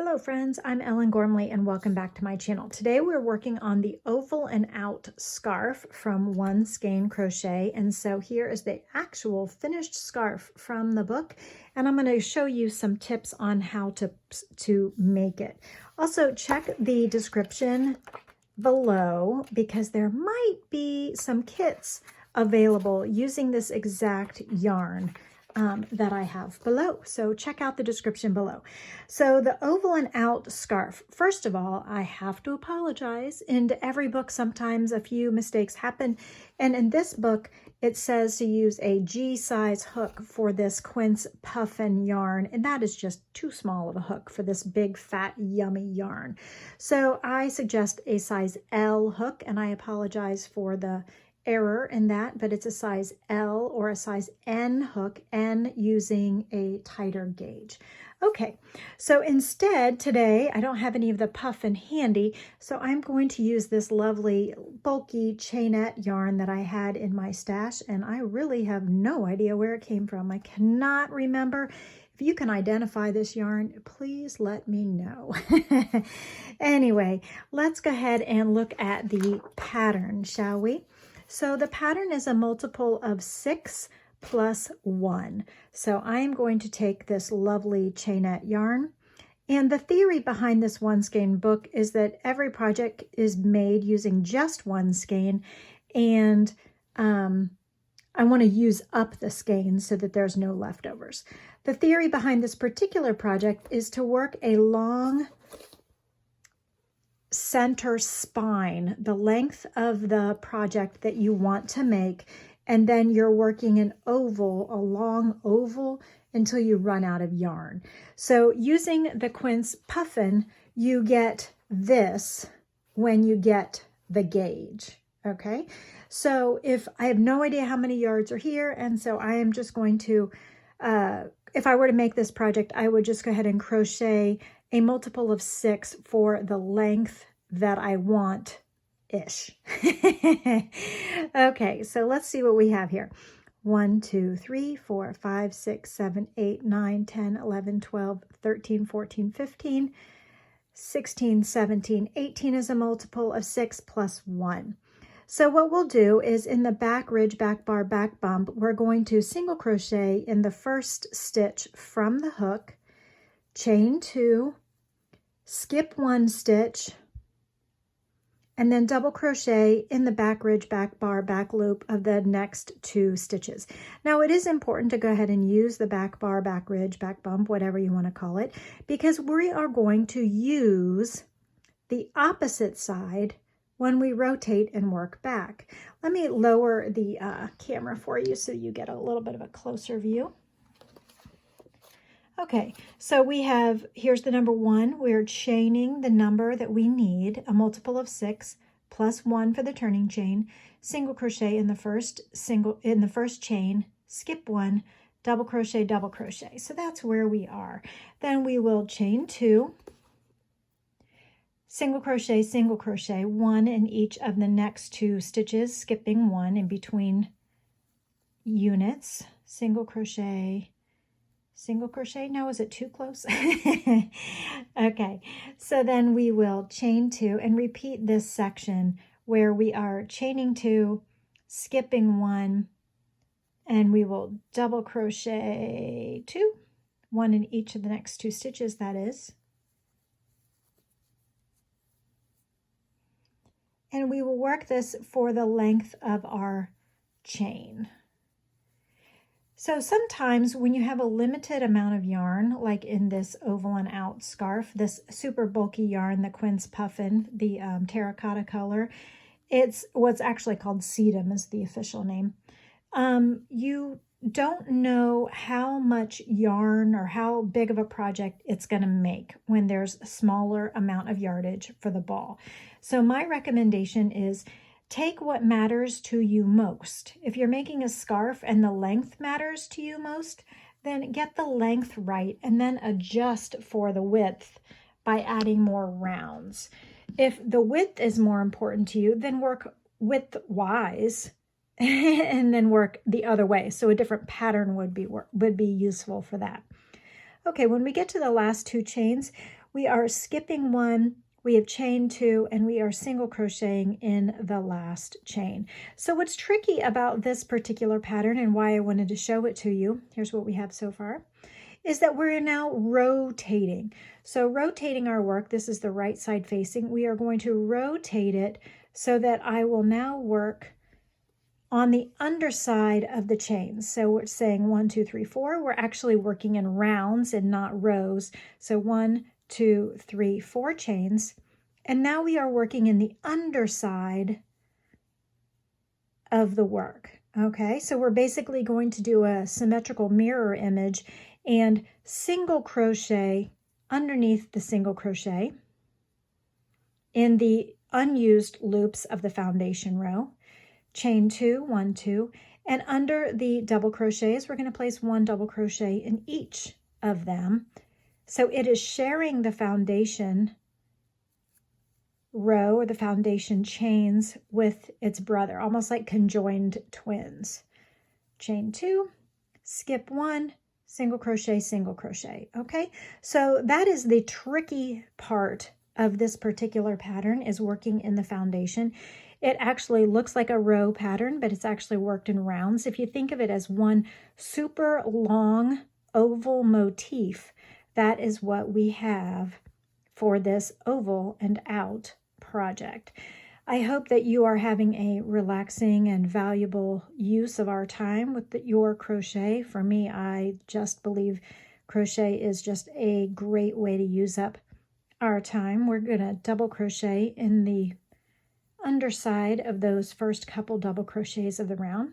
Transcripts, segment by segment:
Hello friends, I'm Ellen Gormley and welcome back to my channel. Today we're working on the oval and out scarf from One Skein Crochet, and so here is the actual finished scarf from the book, and I'm going to show you some tips on how to make it. Also check the description below because there might be some kits available using this exact yarn that I have below. So check out the description below. So the oval and out scarf. First of all, I have to apologize. In every book, sometimes a few mistakes happen. And in this book, it says to use a G size hook for this quince puffin yarn. And that is just too small of a hook for this big, fat, yummy yarn. So I suggest a size L hook, and I apologize for the error in that, but it's a size L or a size N hook, N using a tighter gauge. Okay, so instead today, I don't have any of the puffin handy, so I'm going to use this lovely bulky chainette yarn that I had in my stash, and I really have no idea where it came from. I cannot remember. If you can identify this yarn, please let me know. Anyway, let's go ahead and look at the pattern, shall we? So the pattern is a multiple of 6 plus 1. So I am going to take this lovely chainette yarn. And the theory behind this one skein book is that every project is made using just one skein. And I want to use up the skein so that there's no leftovers. The theory behind this particular project is to work a long center spine, the length of the project that you want to make, and then you're working an oval, a long oval, until you run out of yarn. So using the quince puffin, you get this when you get the gauge, okay? So if I have no idea how many yards are here, and so I am just going to, if I were to make this project, I would just go ahead and crochet a multiple of 6 for the length that I want-ish. Okay, so let's see what we have here. 1, 2, 3, 4, 5, 6, 7, 8, 9, 10, 11, 12, 13, 14, 15, 16, 17, 18 is a multiple of 6 plus 1. So what we'll do is in the back ridge, back bar, back bump, we're going to single crochet in the first stitch from the hook, chain 2, skip 1 stitch, and then double crochet in the back ridge, back bar, back loop of the next 2 stitches. Now it is important to go ahead and use the back bar, back ridge, back bump, whatever you want to call it, because we are going to use the opposite side when we rotate and work back. Let me lower the camera for you so you get a little bit of a closer view. Okay, so we have, here's the number 1. We're chaining the number that we need, a multiple of 6 plus 1 for the turning chain, single crochet in the first chain, skip 1, double crochet, double crochet. So that's where we are. Then we will chain 2, single crochet, 1 in each of the next 2 stitches, skipping 1 in between units, single crochet, no, is it too close? Okay, so then we will chain 2 and repeat this section where we are chaining 2, skipping 1, and we will double crochet 2, 1 in each of the next 2 stitches, that is. And we will work this for the length of our chain. So sometimes when you have a limited amount of yarn, like in this oval and out scarf, this super bulky yarn, the quince puffin, the terracotta color, it's what's actually called sedum is the official name. You don't know how much yarn or how big of a project it's going to make when there's a smaller amount of yardage for the ball. So my recommendation is take what matters to you most. If you're making a scarf and the length matters to you most, then get the length right and then adjust for the width by adding more rounds. If the width is more important to you, then work width-wise and then work the other way. So a different pattern would be useful for that. Okay, when we get to the last 2 chains, we are skipping one, we have chain 2, and we are single crocheting in the last chain. So what's tricky about this particular pattern and why I wanted to show it to you, here's what we have so far, is that we're now rotating. So rotating our work, this is the right side facing, we are going to rotate it so that I will now work on the underside of the chains. So we're saying 1, 2, 3, 4. We're actually working in rounds and not rows. So 1, 2, 3, 4 chains. And now we are working in the underside of the work. Okay, so we're basically going to do a symmetrical mirror image and single crochet underneath the single crochet in the unused loops of the foundation row. Chain 2, 1, 2, and under the double crochets, we're going to place 1 double crochet in each of them. So it is sharing the foundation row or the foundation chains with its brother, almost like conjoined twins. Chain 2, skip 1, single crochet, okay? So that is the tricky part of this particular pattern, is working in the foundation. It actually looks like a row pattern, but it's actually worked in rounds. If you think of it as one super long oval motif, that is what we have for this oval and out project. I hope that you are having a relaxing and valuable use of our time with your crochet. For me, I just believe crochet is just a great way to use up our time. We're going to double crochet in the underside of those first couple double crochets of the round.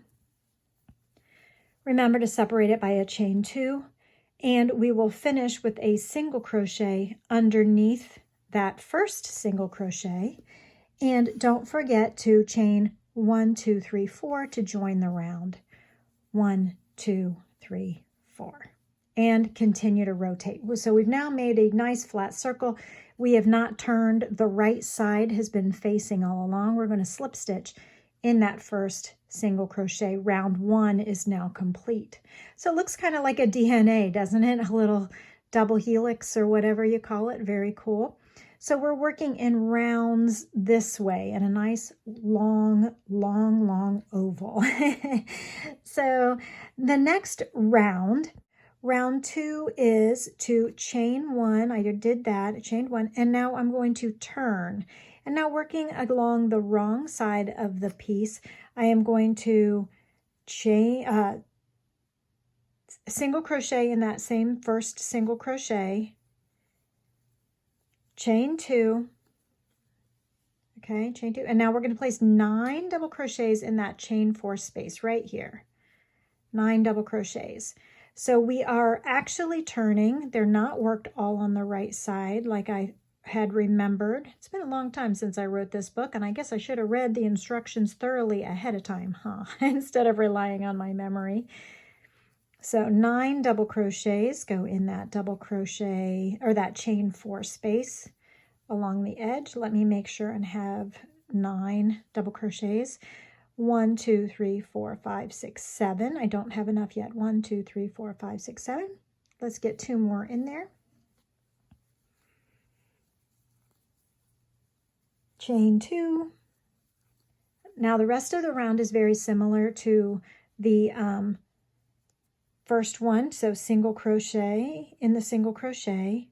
Remember to separate it by a chain 2, and we will finish with a single crochet underneath that first single crochet. And don't forget to chain 1, 2, 3, 4 to join the round. 1, 2, 3, 4. And continue to rotate. So we've now made a nice flat circle. We have not turned. The right side has been facing all along. We're going to slip stitch in that first single crochet. Round 1 is now complete. So it looks kind of like a DNA, doesn't it? A little double helix or whatever you call it. Very cool. So we're working in rounds this way in a nice long oval. So the next round, round 2, is to chain 1. I did that, chained 1, and now I'm going to turn. And now working along the wrong side of the piece, I am going to chain single crochet in that same first single crochet, chain 2, okay, chain 2, and now we're going to place 9 double crochets in that chain 4 space right here. 9 double crochets. So we are actually turning. They're not worked all on the right side like I had remembered. It's been a long time since I wrote this book, and I guess I should have read the instructions thoroughly ahead of time, instead of relying on my memory. So 9 double crochets go in that double crochet or that chain 4 space along the edge. Let me make sure and have 9 double crochets. 1, 2, 3, 4, 5, 6, 7. I don't have enough yet. 1, 2, 3, 4, 5, 6, 7. Let's get 2 more in there. Chain 2. Now the rest of the round is very similar to the first one. So single crochet in the single crochet,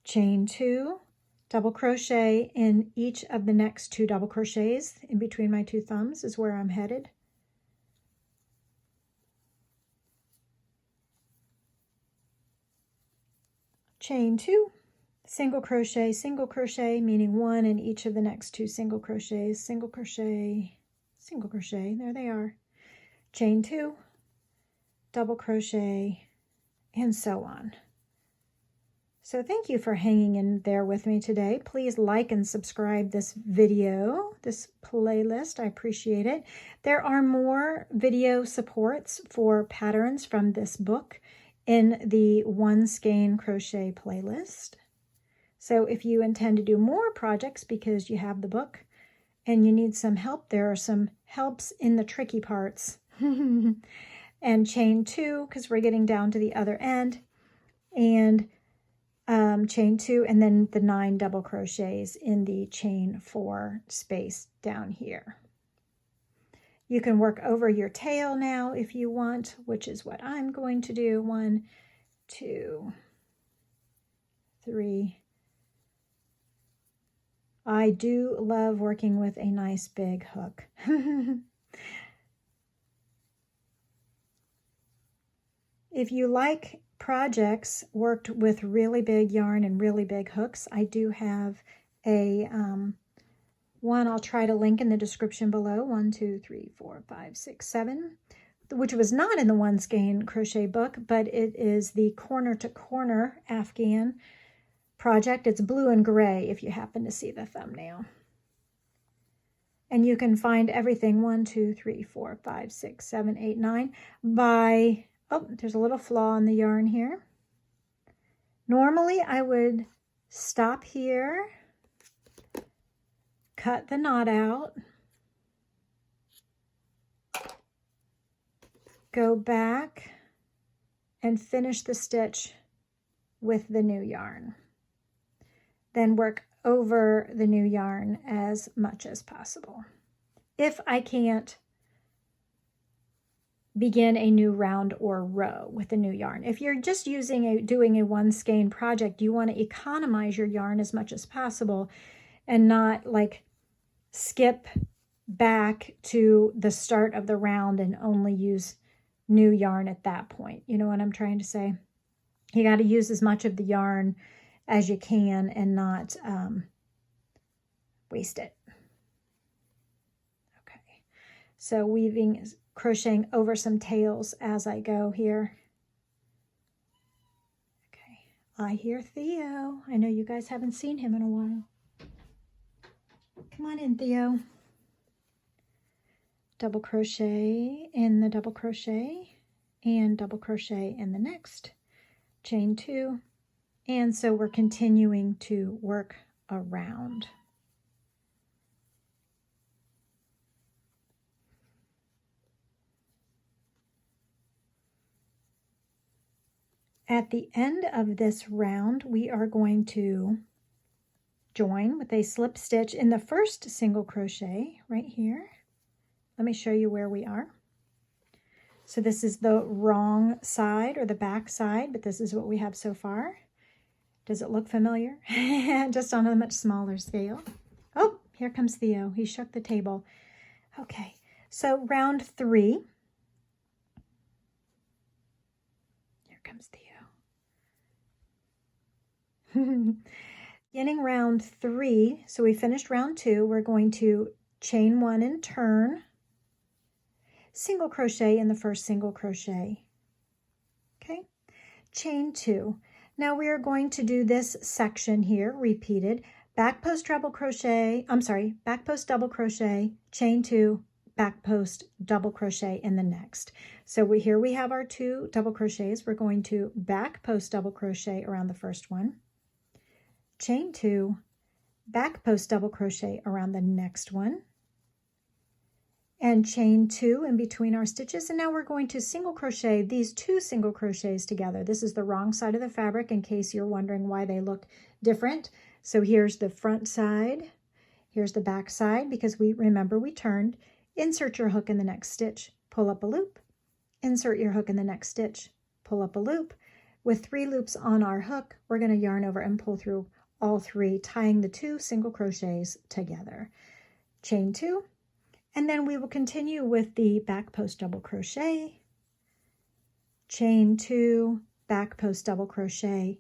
chain 2, double crochet in each of the next 2 double crochets in between my 2 thumbs is where I'm headed. Chain 2, single crochet, meaning 1 in each of the next 2 single crochets, single crochet, there they are. Chain 2, double crochet, and so on. So thank you for hanging in there with me today. Please like and subscribe this video, this playlist. I appreciate it. There are more video supports for patterns from this book in the One Skein Crochet playlist. So if you intend to do more projects because you have the book and you need some help, there are some helps in the tricky parts. And chain 2, because we're getting down to the other end. And chain 2, and then the 9 double crochets in the chain 4 space down here. You can work over your tail now if you want, which is what I'm going to do. 1, 2, 3. I do love working with a nice big hook. If you like projects worked with really big yarn and really big hooks, I do have a one I'll try to link in the description below. 1, 2, 3, 4, 5, 6, 7, which was not in the One Skein Crochet book, but it is the Corner to Corner Afghan project. It's blue and gray if you happen to see the thumbnail. And you can find everything 1, 2, 3, 4, 5, 6, 7, 8, 9 by, oh, there's a little flaw in the yarn here. Normally I would stop here, cut the knot out, go back and finish the stitch with the new yarn. Then work over the new yarn as much as possible. If I can't begin a new round or row with the new yarn. If you're just doing a one skein project, you want to economize your yarn as much as possible and not like skip back to the start of the round and only use new yarn at that point. You know what I'm trying to say? You got to use as much of the yarn as you can and not waste it. Okay, so crocheting over some tails as I go here. Okay, I hear Theo. I know you guys haven't seen him in a while. Come on in, Theo. Double crochet in the double crochet and double crochet in the next, chain 2, and so we're continuing to work around. At the end of this round, we are going to join with a slip stitch in the first single crochet right here. Let me show you where we are. So this is the wrong side or the back side, but this is what we have so far. Does it look familiar? Just on a much smaller scale. Oh, here comes Theo. He shook the table. Okay, so round 3. Here comes Theo. Beginning round 3, so we finished round 2, we're going to chain 1 and turn, single crochet in the first single crochet, okay, chain 2. Now we are going to do this section here, repeated, back post double crochet, back post double crochet, chain 2, back post double crochet in the next. So here we have our 2 double crochets. We're going to back post double crochet around the first one, chain 2, back post double crochet around the next one, and chain 2 in between our stitches. And now we're going to single crochet these 2 single crochets together. This is the wrong side of the fabric in case you're wondering why they look different. So here's the front side, here's the back side, because remember we turned. Insert your hook in the next stitch, pull up a loop, insert your hook in the next stitch, pull up a loop. With 3 loops on our hook, we're going to yarn over and pull through all 3, tying the 2 single crochets together. Chain 2, and then we will continue with the back post double crochet, chain 2, back post double crochet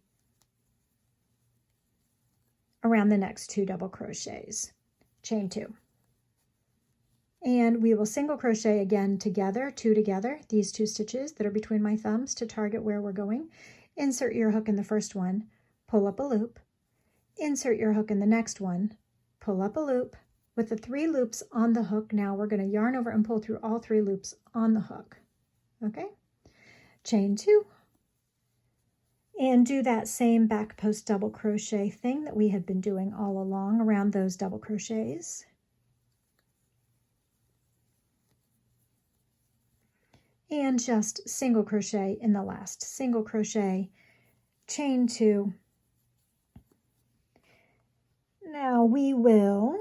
around the next 2 double crochets, chain 2. And we will single crochet again together, 2 together, these 2 stitches that are between my thumbs to target where we're going. Insert your hook in the first one, pull up a loop, insert your hook in the next one, pull up a loop. With the 3 loops on the hook, now we're going to yarn over and pull through all 3 loops on the hook. Okay, chain 2, and do that same back post double crochet thing that we had been doing all along around those double crochets. And just single crochet in the last single crochet, chain 2, Now we will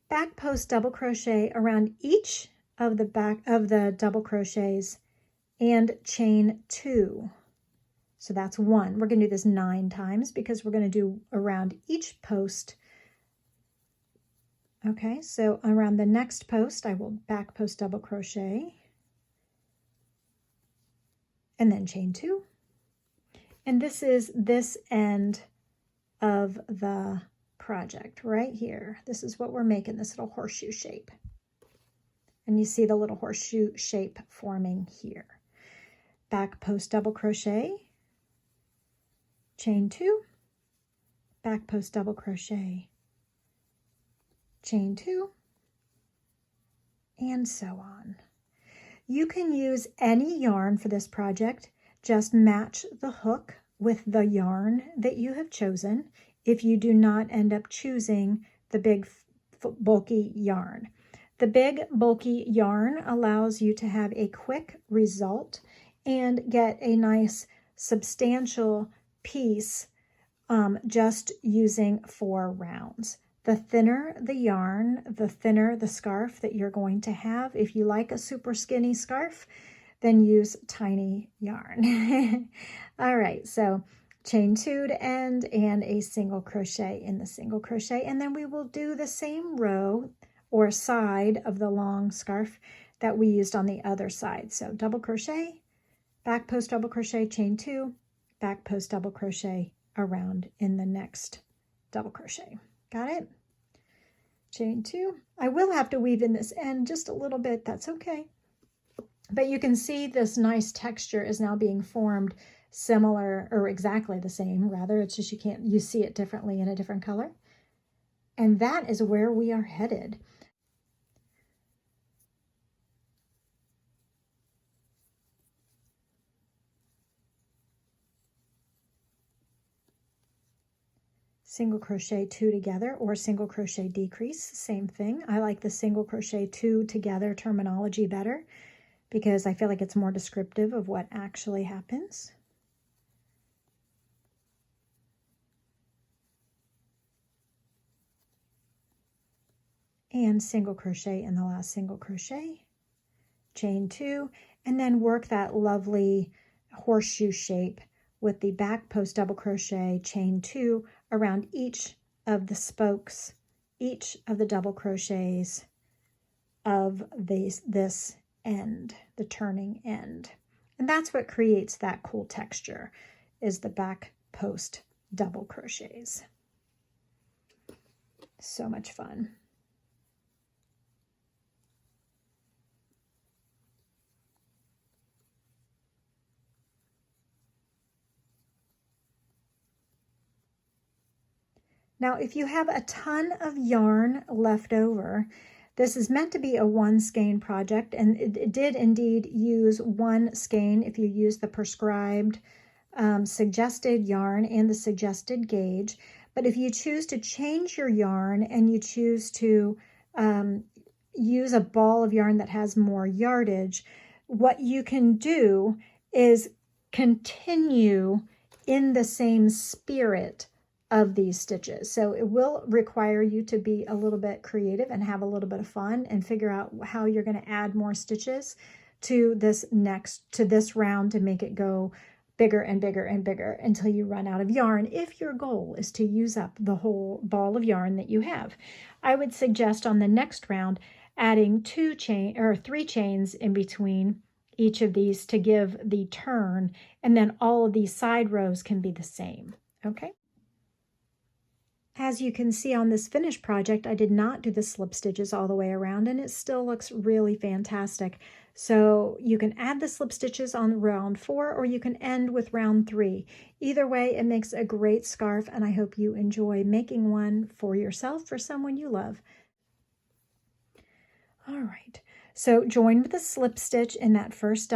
back post double crochet around each of the back of the double crochets and chain 2. So that's 1. We're going to do this 9 times because we're going to do around each post. Okay, so around the next post, I will back post double crochet and then chain 2. And this is this end of the project right here. This is what we're making, this little horseshoe shape. And you see the little horseshoe shape forming here. Back post double crochet, chain 2, back post double crochet, chain 2, and so on. You can use any yarn for this project. Just match the hook with the yarn that you have chosen if you do not end up choosing the big bulky yarn. The big bulky yarn allows you to have a quick result and get a nice substantial piece just using 4 rounds. The thinner the yarn, the thinner the scarf that you're going to have. If you like a super skinny scarf, then use tiny yarn. All right, so chain 2 to end and a single crochet in the single crochet, and then we will do the same row or side of the long scarf that we used on the other side. So double crochet, back post double crochet, chain 2, back post double crochet around in the next double crochet. Got it? Chain 2. I will have to weave in this end just a little bit. That's okay. But you can see this nice texture is now being formed similar or exactly the same, rather. It's just you see it differently in a different color. And that is where we are headed. Single crochet 2 together or single crochet decrease, same thing. I like the single crochet 2 together terminology better because I feel like it's more descriptive of what actually happens. And single crochet in the last single crochet, chain 2, and then work that lovely horseshoe shape with the back post double crochet, chain 2 around each of the spokes, each of the double crochets of this end, the turning end. And that's what creates that cool texture, is the back post double crochets. So much fun. Now, if you have a ton of yarn left over, this is meant to be a 1 skein project, and it did indeed use 1 skein if you use the prescribed suggested yarn and the suggested gauge. But if you choose to change your yarn and you choose to use a ball of yarn that has more yardage, what you can do is continue in the same spirit of these stitches. So it will require you to be a little bit creative and have a little bit of fun and figure out how you're going to add more stitches to this round to make it go bigger and bigger and bigger until you run out of yarn, if your goal is to use up the whole ball of yarn that you have. I would suggest on the next round adding 3 chains in between each of these to give the turn, and then all of these side rows can be the same. Okay? As you can see on this finished project, I did not do the slip stitches all the way around, and it still looks really fantastic. So you can add the slip stitches on round 4, or you can end with round 3. Either way, it makes a great scarf, and I hope you enjoy making one for yourself, for someone you love. All right, so join with a slip stitch in that first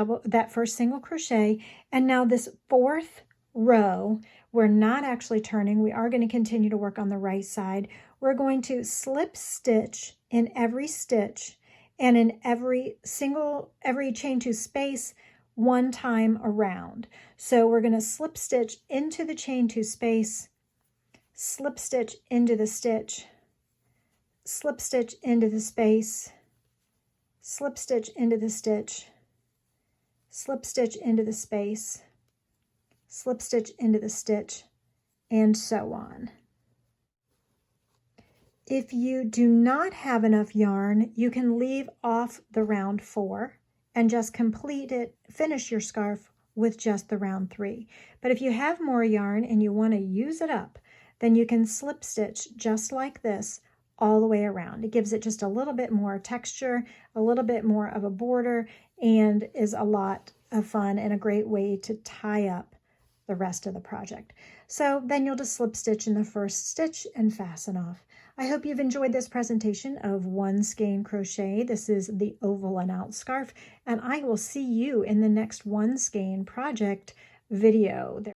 single crochet, and now this 4th row, we're not actually turning. We are going to continue to work on the right side. We're going to slip stitch in every stitch, and in every chain 2 space, one time around. So we're going to slip stitch into the chain 2 space, slip stitch into the stitch, slip stitch into the space, slip stitch into the stitch, slip stitch into the space, slip stitch into the stitch, and so on. If you do not have enough yarn, you can leave off the round 4 and just finish your scarf with just the round 3. But if you have more yarn and you want to use it up, then you can slip stitch just like this all the way around. It gives it just a little bit more texture, a little bit more of a border, and is a lot of fun and a great way to tie up the rest of the project. So then you'll just slip stitch in the first stitch and fasten off. I hope you've enjoyed this presentation of One Skein Crochet. This is the oval and out scarf, and I will see you in the next One Skein project video.